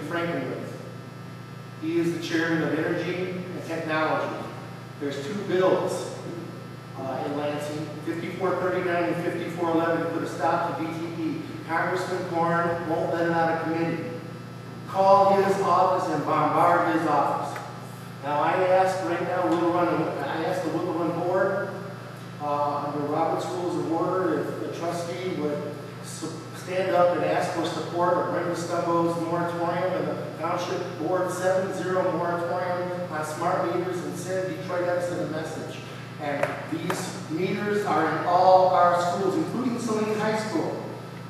Franklin with. He is the chairman of Energy and Technology. There's two bills in Lansing, 5439 and 5411, to put a stop to BTE. Congressman Corn won't let it out of committee. Call his office and bombard his office. Now I ask right now, I asked the Willow Run board under Robert's Rules of Order if the trustee would stand up and ask for support of Brenda Stubbo's moratorium and the Township Board 7-0 moratorium on smart meters and send Detroit Edison a message. And these meters are in all our schools, including Saline High School,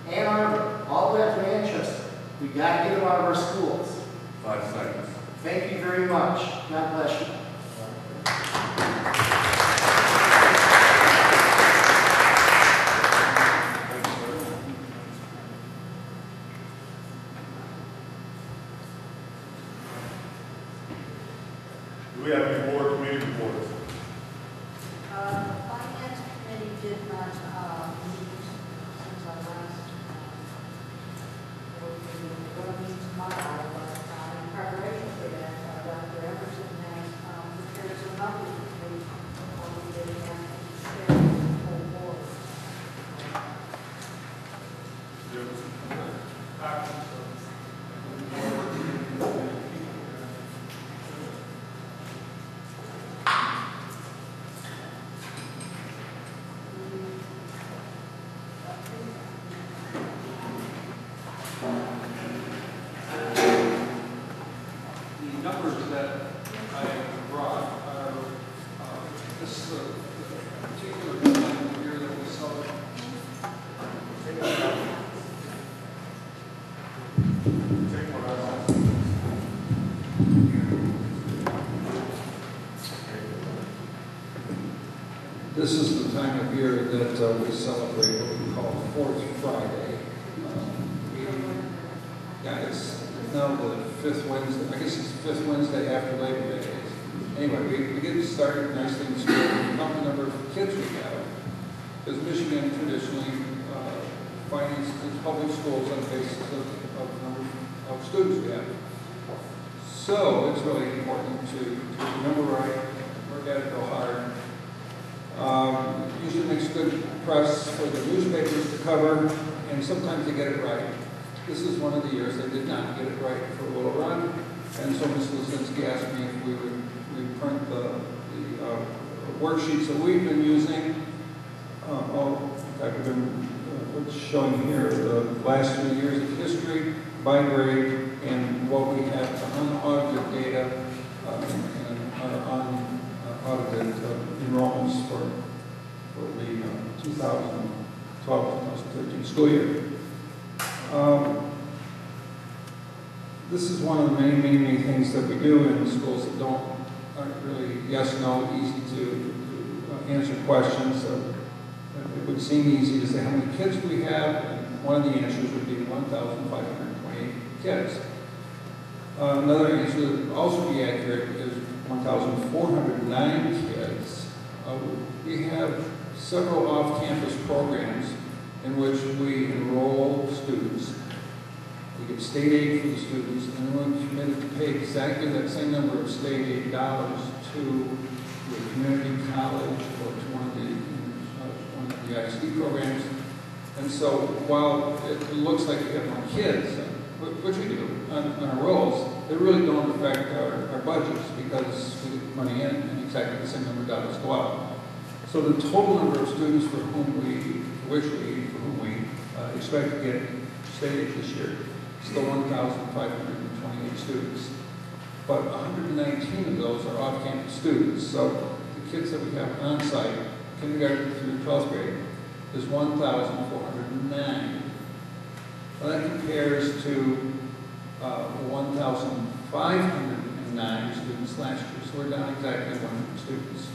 Ann Arbor, all the way up to Manchester. We got to get them out of our schools. 5 seconds. Thank you very much. God bless you. Do we have any board committee reports? Finance committee did not meet since our last board meeting. We're going to meet tomorrow, but in preparation for that, Dr. Everson has prepared some numbers for me. We did have to share with the whole board. The numbers that I brought are this particular time of year that we celebrate. This is the time of year that we celebrate what we call Fourth Friday. It's now the fifth Wednesday. I guess it's the fifth Wednesday after Labor Day. Anyway, we get started nicely in school. We count the number of kids we have, because Michigan traditionally finances public schools on the basis of the number of students we have. So it's really important to remember right, work at it, go hard. Usually makes good press for the newspapers to cover, and sometimes they get it right. This is one of the years they did not get it right for Willow Run, and so Ms. Lucinski asked me if we would reprint the worksheets that we've been using. I've been what's shown here, the last 3 years of history by grade, and what we have unaudited data and unaudited enrollments for the 2012-2013 school year. This is one of the many things that we do in schools that aren't really yes, no, easy to answer questions. It would seem easy to say how many kids we have, and one of the answers would be 1,528 kids. Another answer that would also be accurate is 1,409 kids. We have several off-campus programs in which we enroll students. We get state aid for the students, and we're committed to pay exactly that same number of state aid dollars to a community college or to one of the ISD programs. And so while it looks like we have more kids, which we do on our rolls, they really don't affect our budgets because we get money in and exactly the same number of dollars go out. So the total number of students for whom we expect to get state aid this year is still 1,528 students. But 119 of those are off-campus students. So the kids that we have on-site, kindergarten through 12th grade, is 1,409. Well, that compares to 1,509 students last year. So we're down exactly 100 students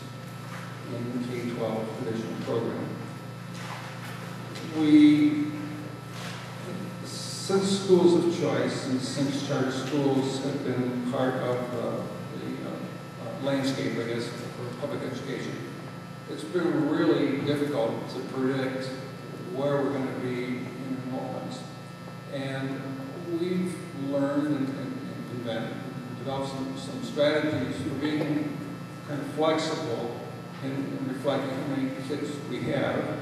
in the K-12 traditional program. Since schools of choice and since charter schools have been part of the landscape, I guess, for public education, it's been really difficult to predict where we're going to be in enrollments. And we've learned, and event, develop some strategies for being kind of flexible in reflecting how many kids we have.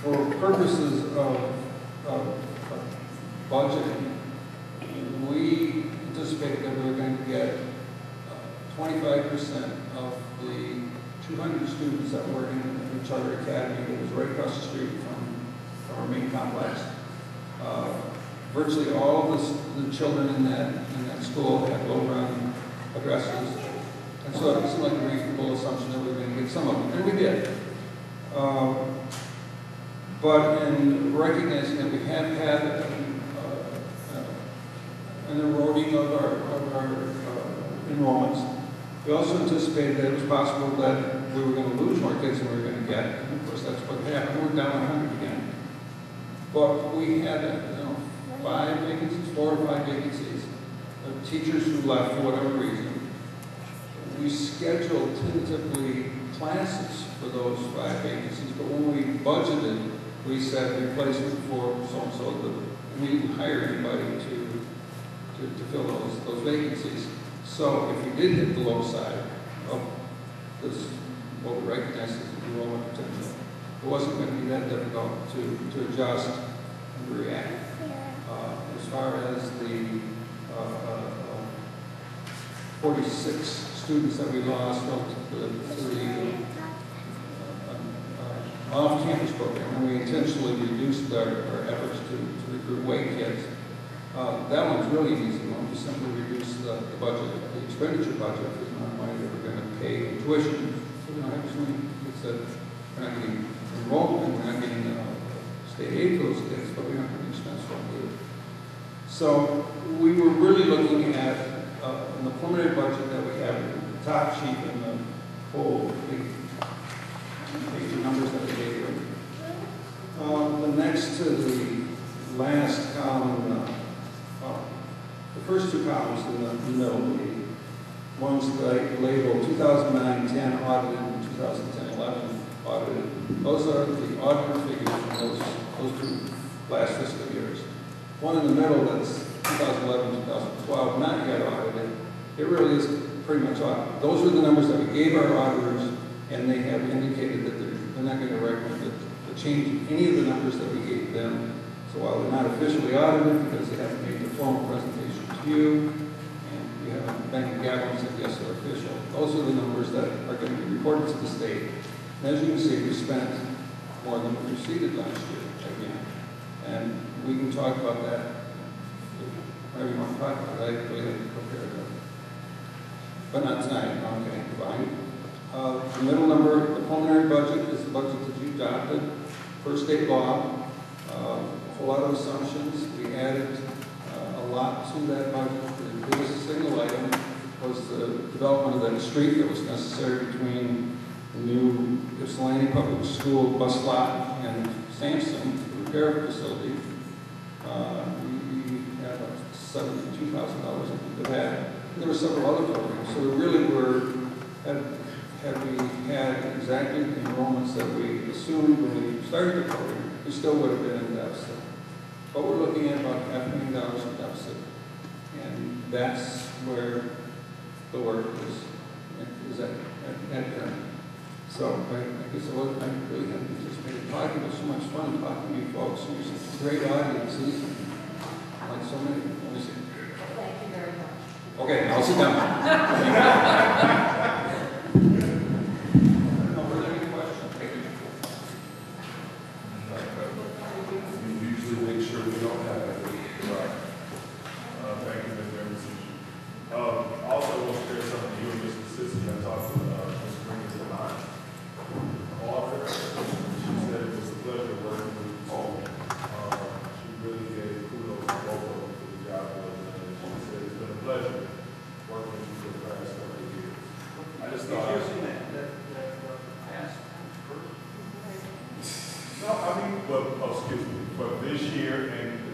For purposes of budgeting, we anticipated that we were going to get 25% of the 200 students that were in the Charter Academy that was right across the street from our main complex. Virtually all of the children in that school had low-run addresses, and so it seemed like a reasonable assumption that we were going to get some of them, and we did. But in recognizing that we have had an eroding of our enrollments, we also anticipated that it was possible that we were going to lose more kids than we were going to get. And of course, that's what happened. We're down 100 again. But we had 5 vacancies, 4 or 5 vacancies of teachers who left for whatever reason. We scheduled tentatively classes for those 5 vacancies, but when we budgeted, we said replacement for so-and-so, that we didn't hire anybody to fill those vacancies. So if we did hit the low side of this, what we recognize as enrollment potential, it wasn't going to be that difficult to adjust and react. As far as the 46 students that we lost to the off-campus program, and we intentionally reduced our efforts to recruit weight kids. That one's really an easy one. We simply reduce the budget, the expenditure budget, for the amount of money that we're going to pay in tuition. So we don't have as many kids that we're not getting enrollment, we're not getting state aid for those kids, but we don't have any expense for them either. So we were really looking at in the preliminary budget that we have, the top sheet and the whole big numbers that we gave you. The next to the last column, the first 2 columns in the middle, the ones that I labeled 2009-10 audited and 2010-11 audited. Those are the auditor figures from those 2 last fiscal years. One in the middle that's 2011-2012, not yet audited. It really is pretty much audited. Those are the numbers that we gave our auditors, and they have indicated that they're not going to recommend the change any of the numbers that we gave them. So while they're not officially audited because they haven't made the formal presentation to you, and we haven't banged the gavel and said yes, they're official, those are the numbers that are going to be reported to the state. And as you can see, we spent more than we received last year again. And we can talk about that whatever you want to talk about. I really have to prepare it. But not tonight. Okay, fine. The middle number, the preliminary budget, is the budget that you adopted per state law. A whole lot of assumptions. We added a lot to that budget. The biggest single item was the development of that street that was necessary between the new Ypsilanti Public School bus lot and Sampson repair facility. We had about $72,000 I think of that. There were several other programs. So we really were, had we had exactly the enrollments that we assumed when we started the program, we still would have been in deficit. But we're looking at about $500,000 in deficit. And that's where the work is at. So I guess I really hadn't anticipated talking. It was so much fun talking to you folks. You're such great audiences. Like so many. Let me see. Thank you very much. Okay, I'll sit down. Were there any questions? We usually make sure we don't have it. Thank you, Mr. Emerson. Also, I want to share something you and Mr. Sissy have talked about Ms. Bringers a lot. Author, she said it was a pleasure working with you all. She really gave kudos to both of them for the job well done. She said it's been a pleasure working with you for the past couple of years. I just thought. No, I mean, but excuse me, but this year and the